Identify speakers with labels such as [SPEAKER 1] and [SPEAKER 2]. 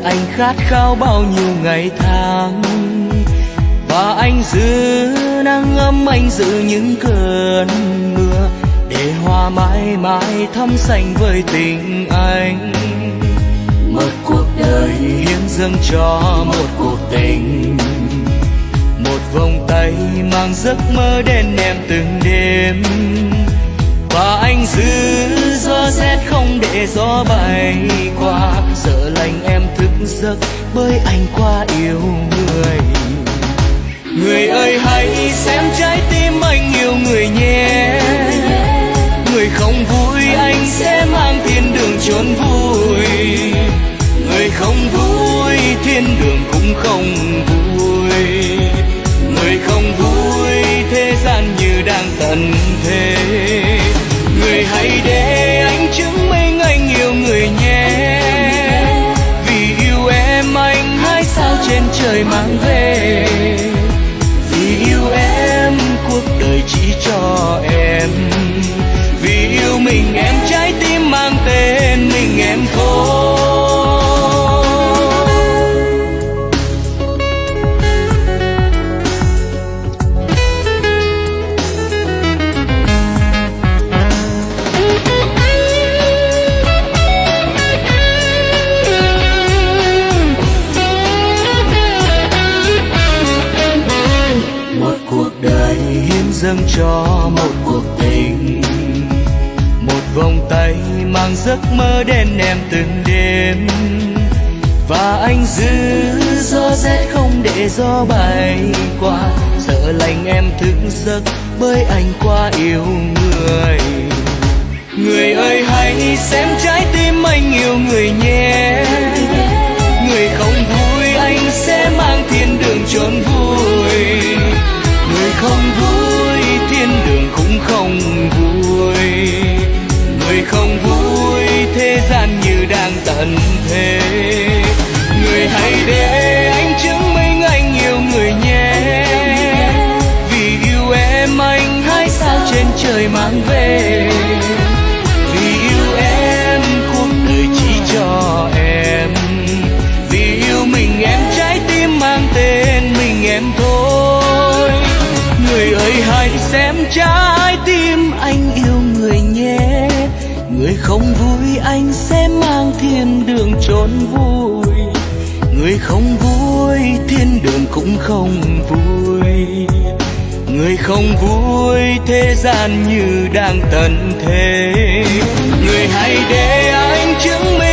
[SPEAKER 1] anh khát khao bao nhiêu ngày tháng, và anh giữ nắng ấm, anh giữ những cơn mưa, để hoa mãi mãi thắm xanh với tình anh. Một cuộc đời hiến dâng cho một cuộc tình, một vòng tay mang giấc mơ đến em từng đêm. Và anh giữ gió rét không để gió bay qua, sợ lạnh em thức giấc bởi anh quá yêu người. Người ơi hãy xem trái tim anh yêu người nhé, người không vui anh sẽ mang thiên đường chốn vui. Người không vui thiên đường cũng không vui, người không vui thế gian như đang tận thế. Người hãy để anh chứng minh anh yêu người nhé, vì yêu em anh hái sao trên trời mang về. Vì yêu em cuộc đời chỉ cho em, vì yêu mình em trái tim mang tên mình em thôi. Dâng cho một cuộc tình, một vòng tay mang giấc mơ đến em từng đêm. Và anh giữ gió rét không để gió bay qua, sợ lạnh em thức giấc bởi anh quá yêu người. Người ơi hãy xem trái tim anh yêu người nhé, người không vui anh sẽ mang thiên đường chốn vui. Người không vui thiên đường cũng không vui, người không vui thế gian như đang tận thế. Người hãy để anh chứng minh anh yêu người nhé, vì yêu em anh hái sao trên trời mang về. Vì yêu em cuộc đời chỉ cho em, vì yêu mình em trái tim mang tên mình em thôi. Người ơi hãy xem trái tim anh yêu người nhé, người không vui anh sẽ mang thiên đường chốn vui. Người không vui thiên đường cũng không vui, người không vui thế gian như đang tận thế. Người hãy để anh chứng minh